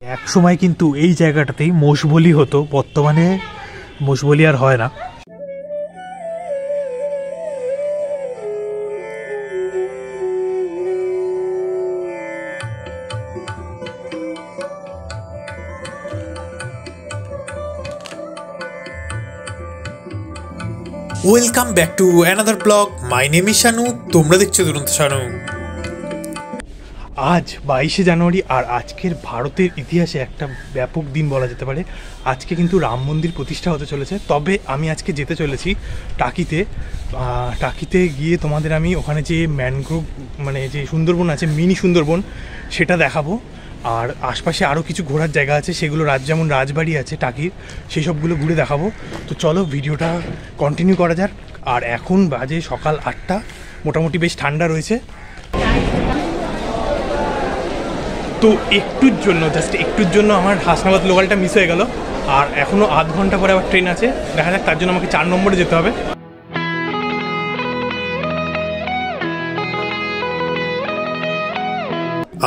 এক সময় কিন্তু এই জায়গাটাতেই মোষবলি হতো, বর্তমানে মোষবলি আর হয় না। Welcome back to another blog. My name is Shanu, তোমরা দেখছো দুরন্ত শানু। আজ 22শে জানুয়ারি, আর আজকের ভারতের ইতিহাসে একটা ব্যাপক দিন বলা যেতে পারে। আজকে কিন্তু রাম মন্দির প্রতিষ্ঠা হতে চলেছে। তবে আমি আজকে যেতে চলেছি টাকিতে। টাকিতে গিয়ে তোমাদের আমি ওখানে যে ম্যানগ্রোভ মানে যে সুন্দরবন আছে, মিনি সুন্দরবন, সেটা দেখাবো। আর আশপাশে আরও কিছু ঘোরার জায়গা আছে, সেগুলো যেমন রাজবাড়ি আছে টাকির, সেই সবগুলো ঘুরে দেখাবো। তো চলো ভিডিওটা কন্টিনিউ করা যাক। আর এখন বাজে সকাল 8টা, মোটামুটি বেশ ঠান্ডা রয়েছে। তো জাস্ট একটুর জন্য আমার হাসনাবাদ লোকালটা মিস হয়ে গেল। আর এখনও আধ ঘন্টা পরে আবার ট্রেন আছে, দেখা যাক। তার জন্য আমাকে 4 নম্বরে যেতে হবে।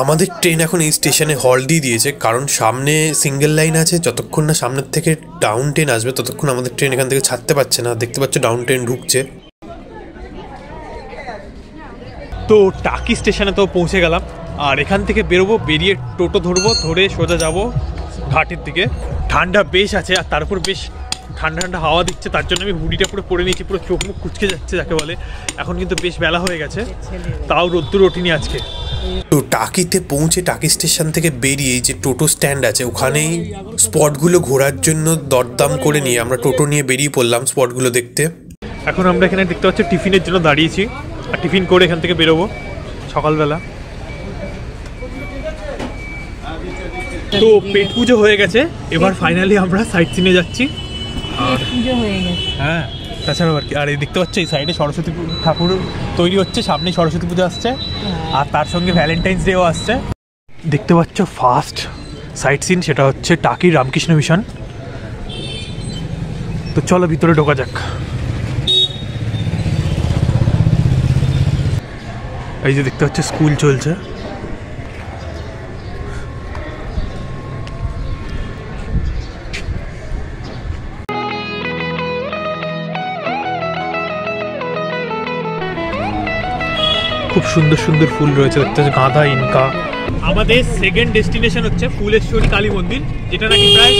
আমাদের ট্রেন এখন এই স্টেশনে হল দিয়ে দিয়েছে, কারণ সামনে সিঙ্গেল লাইন আছে। যতক্ষণ না সামনের থেকে ডাউন ট্রেন আসবে ততক্ষণ আমাদের ট্রেন এখান থেকে ছাড়তে পারছে না। দেখতে পাচ্ছ ডাউন ট্রেন ঢুকছে। তো টাকি স্টেশনে তো পৌঁছে গেলাম। আর এখান থেকে বেরোবো, বেরিয়ে টোটো ধরবো, ধরে সোজা যাব ঘাটের দিকে। ঠান্ডা বেশ আছে, আর তার উপর বেশ ঠান্ডা ঠান্ডা হাওয়া দিচ্ছে। তার জন্য আমি হুডিটা পুরো পরে নিয়েছি, পুরো চোখ মুখ কুচকে যাচ্ছে যাকে বলে। এখন কিন্তু বেশ বেলা হয়ে গেছে, তাও রোদ্দুর ওঠেনি আজকে। তো টাকিতে পৌঁছে টাকি স্টেশন থেকে বেরিয়ে যে টোটো স্ট্যান্ড আছে ওখানেই স্পটগুলো ঘোরার জন্য দরদাম করে নিয়ে আমরা টোটো নিয়ে বেরিয়ে পড়লাম স্পটগুলো দেখতে। এখন আমরা এখানে দেখতে পাচ্ছি টিফিনের জন্য দাঁড়িয়েছি, আর টিফিন করে এখান থেকে বেরোবো সকালবেলা। তো পেট পুজো হয়ে গেছে, এবার ফাইনালি আমরা সাইট সিনে যাচ্ছি। হ্যাঁ, তাছাড়া আর কি। আর এই দেখতে পাচ্ছ এই সাইডে সরস্বতী ঠাকুর তৈরি হচ্ছে, সামনে সরস্বতী পুজো আসছে, আর তার সঙ্গে ভ্যালেন্টাইন্স ডেও আসছে। দেখতে পাচ্ছ ফার্স্ট সাইট সিন, সেটা হচ্ছে টাকির রামকৃষ্ণ মিশন। তো চলো ভিতরে ঢোকা যাক। এই যে দেখতে পাচ্ছ স্কুল চলছে। খুব সুন্দর সুন্দর ফুল রয়েছে, দেখতে হচ্ছে গাঁদা, ইনকা। আমাদের সেকেন্ড ডেস্টিনেশন হচ্ছে ফুলেশ্বরী কালী মন্দির, যেটা নাকি প্রায়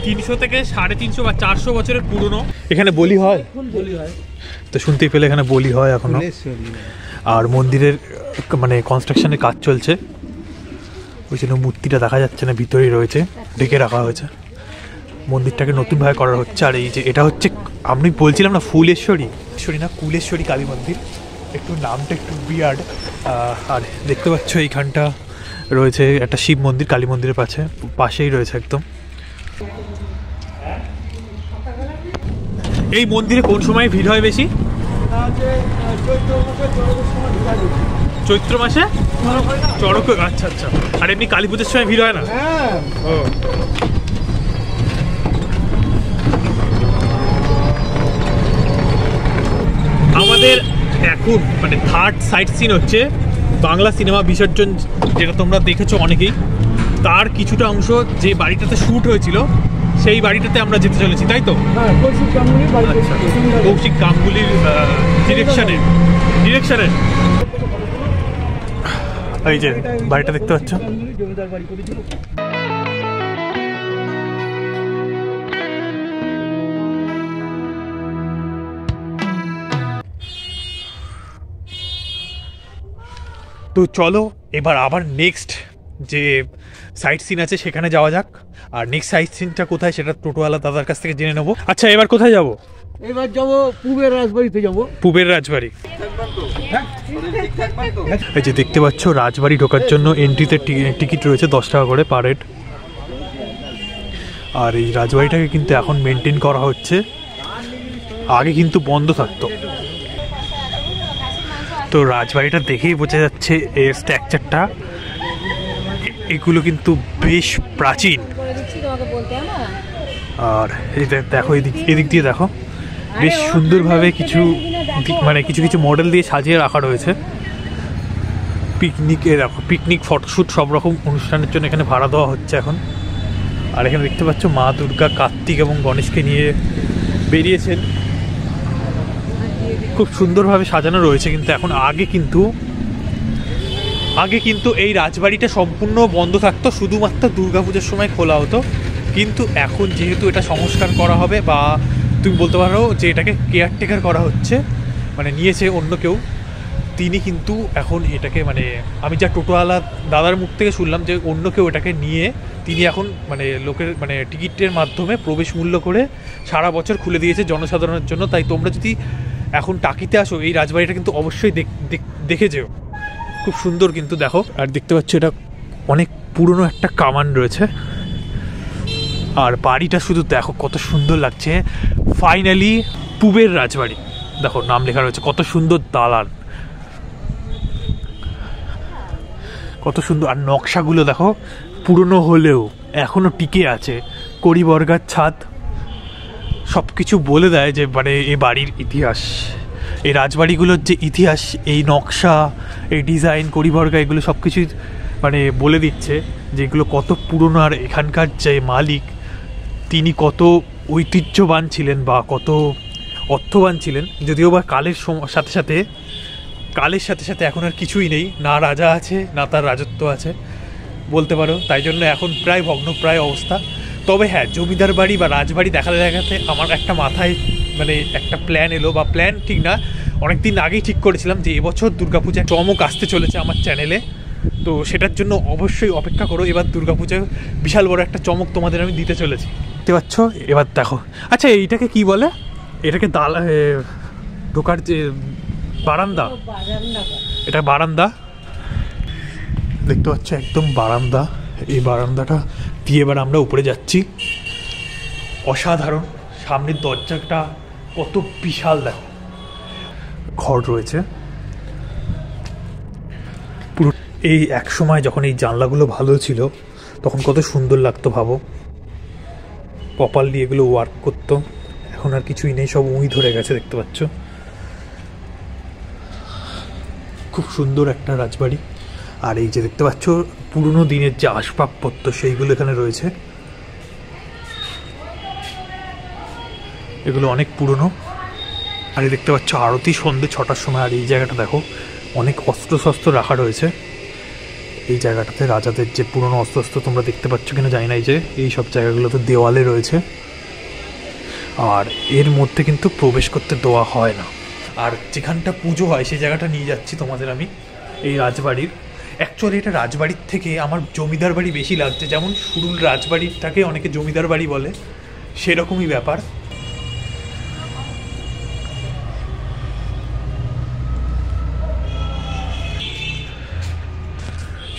300 থেকে 350 বা 400 বছরের পুরনো। এখানে বলি হয়, তো শুনতেই পেলে এখানে বলি হয় এখনো। আর মন্দিরের মানে কনস্ট্রাকশনের কাজ চলছে, ওই জন্য মূর্তিটা দেখা যাচ্ছে না, ভিতরেই রয়েছে, ঢেকে রাখা হয়েছে। মন্দিরটাকে নতুনভাবে করা হচ্ছে। আর এই যে এটা হচ্ছে, আমি বলছিলাম না ফুলেশ্বরী না কুলেশ্বরী কালী মন্দির, একটু নামটা একটু বিয়ার্ড। আর দেখতে পাচ্ছ এইখানটা রয়েছে একটা শিব মন্দির, কালী মন্দিরের পাশেই রয়েছে একদম। এই মন্দিরে কোন সময় ভিড় হয় বেশি? চৈত্র মাসে চড়ক। আচ্ছা আচ্ছা। আর এমনি কালী পুজোর সময় ভিড় হয় না? ও, আমাদের এখন মানে থার্ড সাইট সিন হচ্ছে বাংলা সিনেমা বিসর্জন, যেটা তোমরা দেখেছো অনেকেই। তার কিছুটা অংশ যে বাড়িটাতে শ্যুট হয়েছিল, সেই বাড়িটাতে আমরা যেতে চলেছি, তাই তো? কৌশিক গাঙ্গুলির ডিরেকশনের। এই যে বাড়িটা দেখতে পাচ্ছ। তো চলো এবার আবার নেক্সট যে সাইট সিন আছে সেখানে যাওয়া যাক। আর নেক্সট সাইট সিনটা কোথায় সেটা টোটোওয়ালা দাদার কাছ থেকে জেনে নেবো। আচ্ছা, এবার কোথায় যাবো? এবার যাবো পূবের রাজবাড়িতে যাবো। পূবের রাজবাড়ি। এই যে দেখতে পাচ্ছ রাজবাড়ি ঢোকার জন্য এন্ট্রিতে টিকিট রয়েছে 10 টাকা করে পার হেড। আর এই রাজবাড়িটাকে কিন্তু এখন মেনটেন করা হচ্ছে, আগে কিন্তু বন্ধ থাকতো। তো রাজবাড়িটা দেখেই বোঝা যাচ্ছে এর স্ট্রাকচারটা, এগুলো কিন্তু বেশ প্রাচীন। আর দেখো এদিক দিয়ে দেখো, বেশ সুন্দরভাবে কিছু মডেল দিয়ে সাজিয়ে রাখা রয়েছে। পিকনিক ফটোশ্যুট সব রকম অনুষ্ঠানের জন্য এখানে ভাড়া দেওয়া হচ্ছে এখন। আর এখানে দেখতে পাচ্ছ মা দুর্গা, কার্তিক এবং গণেশকে নিয়ে বেরিয়েছেন। খুব সুন্দরভাবে সাজানো রয়েছে। কিন্তু এখন আগে কিন্তু এই রাজবাড়িটা সম্পূর্ণ বন্ধ থাকতো, শুধুমাত্র দুর্গাপুজোর সময় খোলা হতো। কিন্তু এখন যেহেতু এটা সংস্কার করা হবে, বা তুমি বলতে পারো যে এটাকে কেয়ারটেকার করা হচ্ছে, মানে নিয়েছে অন্য কেউ, তিনি কিন্তু এখন এটাকে, মানে আমি যা টোটোওয়ালা দাদার মুখ থেকে শুনলাম যে অন্য কেউ এটাকে নিয়ে তিনি এখন মানে লোকের মানে টিকিটের মাধ্যমে প্রবেশ মূল্য করে সারা বছর খুলে দিয়েছে জনসাধারণের জন্য। তাই তোমরা যদি এখন টাকিতে আসো এই রাজবাড়িটা কিন্তু অবশ্যই দেখে যেও। খুব সুন্দর কিন্তু দেখো। আর দেখতে পাচ্ছ এটা অনেক পুরনো একটা কামান রয়েছে। আর বাড়িটা শুধু দেখো কত সুন্দর লাগছে। ফাইনালি পূবের রাজবাড়ি, দেখো নাম লেখা রয়েছে, কত সুন্দর দালান, কত সুন্দর। আর নকশাগুলো দেখো পুরনো হলেও এখনো টিকে আছে। কড়িবর্গার ছাদ সব কিছু বলে দেয় যে মানে এই বাড়ির ইতিহাস, এই রাজবাড়িগুলোর যে ইতিহাস, এই নকশা, এই ডিজাইন, কড়িবর্গা, এগুলো সব কিছুই মানে বলে দিচ্ছে যে এগুলো কত পুরনো। আর এখানকার যে মালিক তিনি কত ঐতিহ্যবান ছিলেন বা কত অর্থবান ছিলেন। যদিও বা কালের সাথে সাথে এখন আর কিছুই নেই, না রাজা আছে না তার রাজত্ব আছে বলতে পারো। তাই জন্য এখন প্রায় ভগ্নপ্রায় অবস্থা। তবে হ্যাঁ, জমিদার বাড়ি বা রাজবাড়ি দেখাতে আমার একটা মাথায় মানে একটা প্ল্যান এলো, বা প্ল্যান ঠিক না, অনেকদিন আগেই ঠিক করেছিলাম যে এবছর দুর্গাপূজা চমক আসতে চলেছে আমার চ্যানেলে। তো সেটার জন্য অবশ্যই অপেক্ষা করো। এবার দুর্গাপূজায় বিশাল বড় একটা চমক তোমাদের আমি দিতে চলেছি, দেখতে পাচ্ছ। এবার দেখো, আচ্ছা এইটাকে কি বলে? এটাকে ঢোকার যে বারান্দা, এটা বারান্দা দেখতে পাচ্ছ, একদম বারান্দা। এই বারান্দাটা দিয়ে এবার আমরা উপরে যাচ্ছি। অসাধারণ। সামনের দরজাটা কত বিশাল, দেখো ঘর রয়েছে পুরো। এই এক সময় যখন এই জানলাগুলো ভালো ছিল তখন কত সুন্দর লাগতো ভাবো, প্রপারলি এগুলো ওয়ার্ক করতো। এখন আর কিছুই নেই, সব উই ধরে গেছে, দেখতে পাচ্ছ। খুব সুন্দর একটা রাজবাড়ি। আর এই যে দেখতে পাচ্ছ পুরনো দিনের যে আসবাবপত্র সেইগুলো এখানে রয়েছে, এগুলো অনেক পুরনো। আর এই দেখতে পাচ্ছ আরতি সন্ধ্যে 6টার সময়। আর এই জায়গাটা দেখো অনেক অস্ত্রশস্ত্র রাখা রয়েছে এই জায়গাটাতে, রাজাদের যে পুরনো অস্ত্রশস্ত্র তোমরা দেখতে পাচ্ছ কিনা জানি না। এই যে এই সব জায়গাগুলোতে দেওয়ালে রয়েছে। আর এর মধ্যে কিন্তু প্রবেশ করতে দেওয়া হয় না। আর যেখানটা পুজো হয় সেই জায়গাটা নিয়ে যাচ্ছি তোমাদের আমি, এই রাজবাড়ির। অ্যাকচুয়ালি এটা রাজবাড়ির থেকে আমার জমিদার বাড়ি বেশি লাগছে। যেমন সুরুল রাজবাড়িটাকে অনেকে জমিদার বাড়ি বলে, সেরকমই ব্যাপার।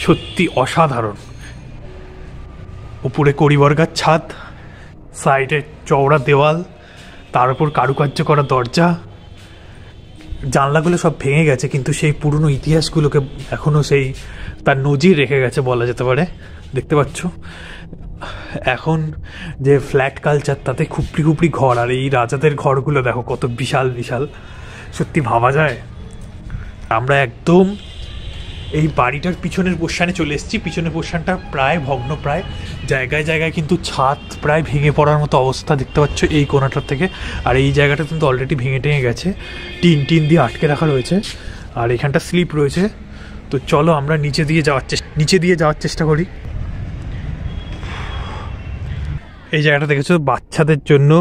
সত্যি অসাধারণ। উপরে কড়িবর্গার ছাদ, সাইডে চওড়া দেওয়াল, তার উপর কারুকার্য করা দরজা। জানলাগুলো সব ভেঙে গেছে কিন্তু সেই পুরনো ইতিহাসগুলোকে এখনও সেই তার নজির রেখে গেছে বলা যেতে পারে। দেখতে পাচ্ছ এখন যে ফ্ল্যাট কালচার, তাতে খুপড়ি খুপড়ি ঘর। আর এই রাজাদের ঘরগুলো দেখো কত বিশাল বিশাল, সত্যি ভাবা যায়। আমরা একদম এই বাড়িটার পিছনের পোর্শনে চলে এসেছি। পিছনের পোর্শনটা প্রায় ভগ্ন, প্রায় জায়গায় জায়গায় কিন্তু ছাদ প্রায় ভেঙে পড়ার মতো অবস্থা, দেখতে পাচ্ছ এই কোণাটার থেকে। আর এই জায়গাটা কিন্তু অলরেডি ভেঙে টেঙে গেছে, টিন দিয়ে আটকে রাখা রয়েছে। আর এখানটা স্লিপ রয়েছে। তো চলো আমরা নিচে দিয়ে যাওয়ার চেষ্টা করি। এই জায়গাটা দেখেছো বাচ্চাদের জন্য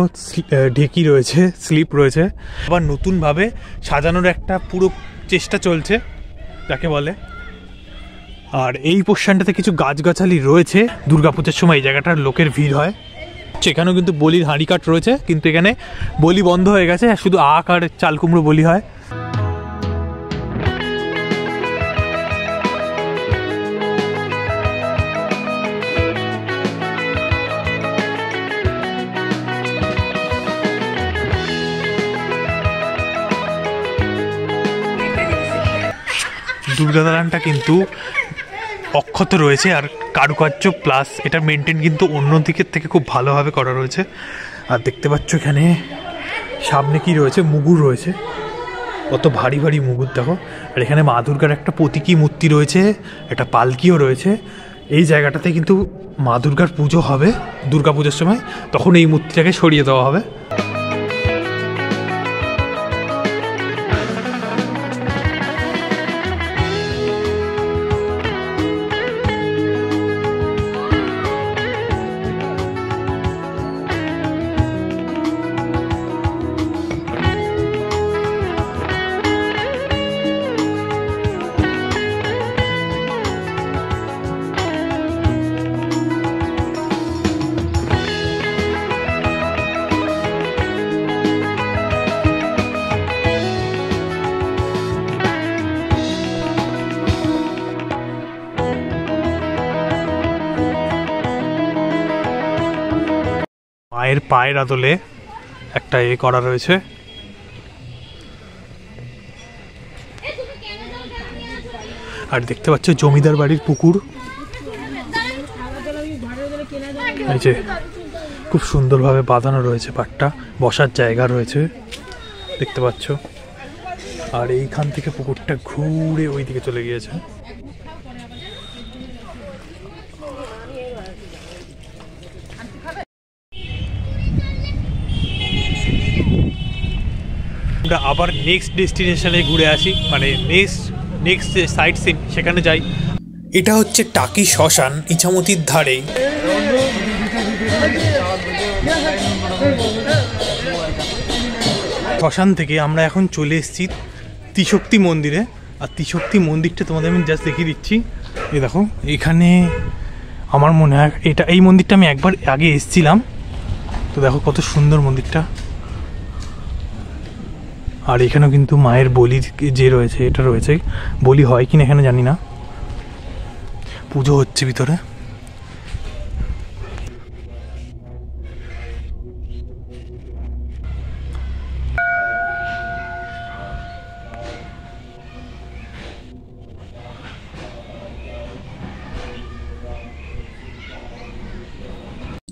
ঢেকি রয়েছে, স্লিপ রয়েছে। আবার নতুনভাবে সাজানোর একটা পুরো চেষ্টা চলছে যাকে বলে। আর এই পোর্শনটাতে কিছু গাছগাছালি রয়েছে। দুর্গাপূজার সময় এই জায়গাটার লোকের ভিড় হয়। সেখানেও কিন্তু বলির হাঁড়ি কাঠ রয়েছে, কিন্তু এখানে বলি বন্ধ হয়ে গেছে, শুধু আখ আর চাল কুমড়ো বলি হয়। দুর্গা দালানটা কিন্তু অক্ষত রয়েছে, আর কারুকার্য প্লাস এটা মেনটেন কিন্তু অন্য দিকের থেকে খুব ভালোভাবে করা রয়েছে। আর দেখতে পাচ্ছ এখানে সামনে কি রয়েছে, মুগুর রয়েছে। কত ভারী ভারী মুকুট দেখো। আর এখানে মা দুর্গার একটা প্রতীকী মূর্তি রয়েছে, একটা পালকিও রয়েছে। এই জায়গাটাতে কিন্তু মা দুর্গার পুজো হবে দুর্গা পুজোর সময়, তখন এই মূর্তিটাকে সরিয়ে দেওয়া হবে। মায়ের পায়ের আদলে একটা করা রয়েছে। আর দেখতে পাচ্ছ জমিদার বাড়ির পুকুর, এই যে খুব সুন্দরভাবে বাঁধানো রয়েছে পাটটা, বসার জায়গা রয়েছে দেখতে পাচ্ছ। আর এইখান থেকে পুকুরটা ঘুরে ওই দিকে চলে গিয়েছে। আমরা আবার নেক্সট ডেস্টিনেশনে ঘুরে আসি, মানে নেক্সট যে সাইট সিন সেখানে যাই। এটা হচ্ছে টাকি শ্মশান, ইছামতির ধারেই। শ্মশান থেকে আমরা এখন চলে এসেছি ত্রিশক্তি মন্দিরে। আর ত্রিশক্তি মন্দিরটা তোমাদের আমি জাস্ট দেখিয়ে দিচ্ছি। এই দেখো, এখানে আমার মনে হয় এই মন্দিরটা আমি একবার আগে এসেছিলাম। তো দেখো কত সুন্দর মন্দিরটা। আর এখানেও কিন্তু মায়ের বলি যে রয়েছে, এটা রয়েছে। বলি হয় কিনা এখানে জানি না, পুজো হচ্ছে ভিতরে।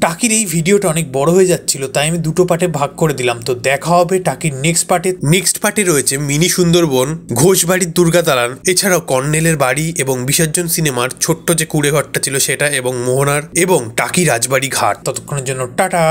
টাকির এই ভিডিওটা অনেক বড় হয়ে যাচ্ছিল, তাই আমি দুটো পার্টে ভাগ করে দিলাম। তো দেখা হবে টাকির নেক্সট পার্টে রয়েছে মিনি সুন্দরবন, ঘোষবাড়ির দুর্গা দালান, এছাড়াও কর্নেলের বাড়ি এবং বিসর্জন সিনেমার ছোট্ট যে কুড়ে ঘরটা ছিল সেটা, এবং মোহনার এবং টাকি রাজবাড়ি ঘাট। ততক্ষণের জন্য টাটা।